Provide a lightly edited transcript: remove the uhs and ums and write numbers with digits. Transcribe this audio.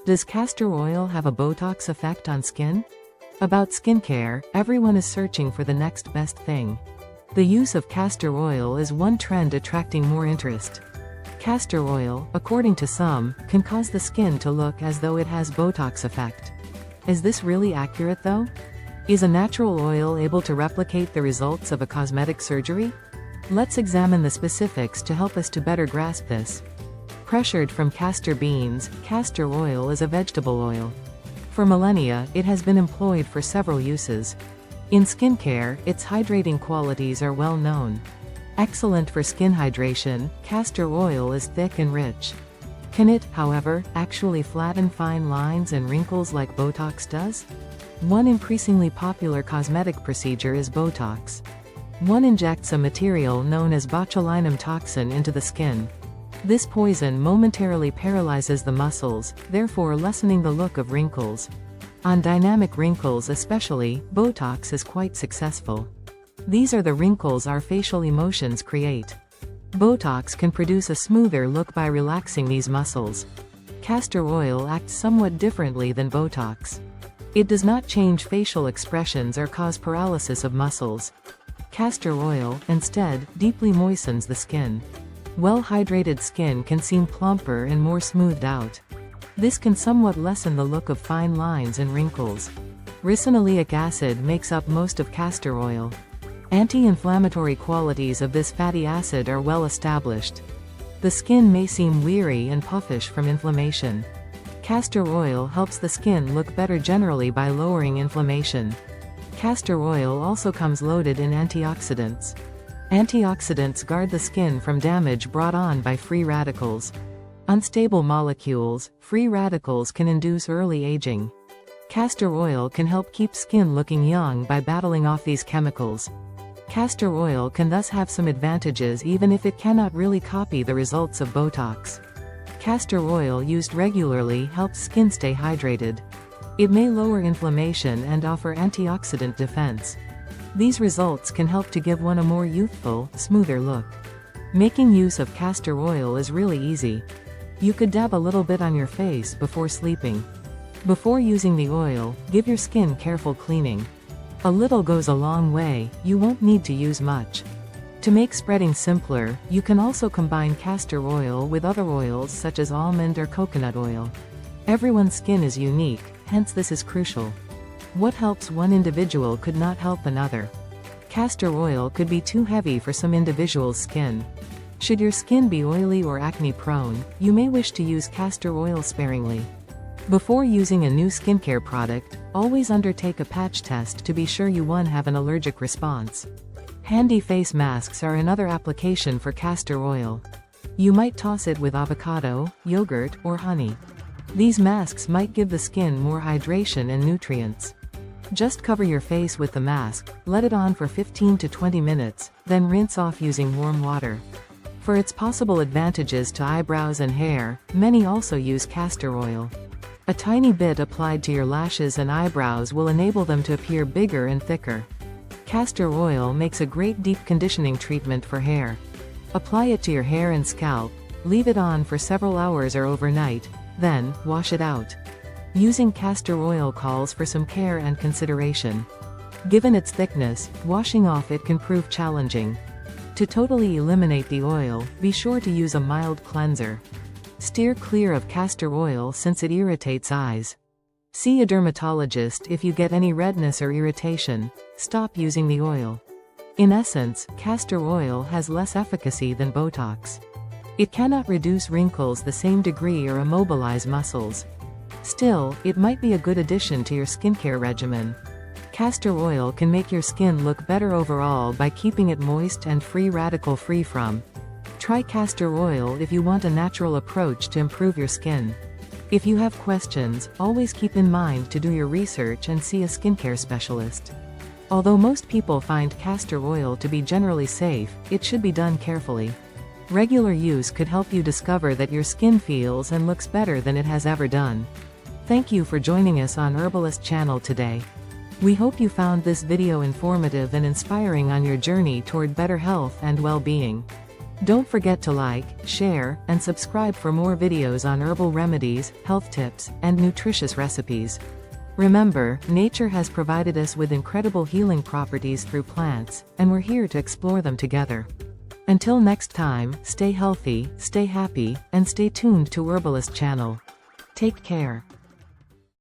Does castor oil have a Botox effect on skin? About skincare, everyone is searching for the next best thing. The use of castor oil is one trend attracting more interest. Castor oil, according to some, can cause the skin to look as though it has Botox effect. Is this really accurate though? Is a natural oil able to replicate the results of a cosmetic surgery? Let's examine the specifics to help us to better grasp this. Pressured from castor beans, castor oil is a vegetable oil. For millennia, it has been employed for several uses. In skincare, its hydrating qualities are well known. Excellent for skin hydration, castor oil is thick and rich. Can it, however, actually flatten fine lines and wrinkles like Botox does? One increasingly popular cosmetic procedure is Botox. One injects a material known as botulinum toxin into the skin. This poison momentarily paralyzes the muscles, therefore lessening the look of wrinkles. On dynamic wrinkles especially, Botox is quite successful. These are the wrinkles our facial emotions create. Botox can produce a smoother look by relaxing these muscles. Castor oil acts somewhat differently than Botox. It does not change facial expressions or cause paralysis of muscles. Castor oil, instead, deeply moistens the skin. Well-hydrated skin can seem plumper and more smoothed out. This can somewhat lessen the look of fine lines and wrinkles. Ricinoleic acid makes up most of castor oil. Anti-inflammatory qualities of this fatty acid are well established. The skin may seem weary and puffish from inflammation. Castor oil helps the skin look better generally by lowering inflammation. Castor oil also comes loaded in antioxidants. Antioxidants guard the skin from damage brought on by free radicals. Unstable molecules, free radicals can induce early aging. Castor oil can help keep skin looking young by battling off these chemicals. Castor oil can thus have some advantages even if it cannot really copy the results of Botox. Castor oil used regularly helps skin stay hydrated. It may lower inflammation and offer antioxidant defense. These results can help to give one a more youthful, smoother look. Making use of castor oil is really easy. You could dab a little bit on your face before sleeping. Before using the oil, give your skin careful cleaning. A little goes a long way, you won't need to use much. To make spreading simpler, you can also combine castor oil with other oils such as almond or coconut oil. Everyone's skin is unique, hence this is crucial. What helps one individual could not help another. Castor oil could be too heavy for some individuals' skin. Should your skin be oily or acne-prone, you may wish to use castor oil sparingly. Before using a new skincare product, always undertake a patch test to be sure you won't have an allergic response. Handy face masks are another application for castor oil. You might toss it with avocado, yogurt, or honey. These masks might give the skin more hydration and nutrients. Just cover your face with the mask, let it on for 15 to 20 minutes, then rinse off using warm water. For its possible advantages to eyebrows and hair, many also use castor oil. A tiny bit applied to your lashes and eyebrows will enable them to appear bigger and thicker. Castor oil makes a great deep conditioning treatment for hair. Apply it to your hair and scalp, leave it on for several hours or overnight, then, wash it out. Using castor oil calls for some care and consideration. Given its thickness, washing off it can prove challenging. To totally eliminate the oil, be sure to use a mild cleanser. Steer clear of castor oil since it irritates eyes. See a dermatologist if you get any redness or irritation. Stop using the oil. In essence, castor oil has less efficacy than Botox. It cannot reduce wrinkles the same degree or immobilize muscles. Still, it might be a good addition to your skincare regimen. Castor oil can make your skin look better overall by keeping it moist and free radical free from. Try castor oil if you want a natural approach to improve your skin. If you have questions, always keep in mind to do your research and see a skincare specialist. Although most people find castor oil to be generally safe, it should be done carefully. Regular use could help you discover that your skin feels and looks better than it has ever done. Thank you for joining us on Herbalist channel today. We hope you found this video informative and inspiring on your journey toward better health and well-being. Don't forget to like, share, and subscribe for more videos on herbal remedies, health tips, and nutritious recipes. Remember, nature has provided us with incredible healing properties through plants, and we're here to explore them together. Until next time, stay healthy, stay happy, and stay tuned to Herbalist channel. Take care.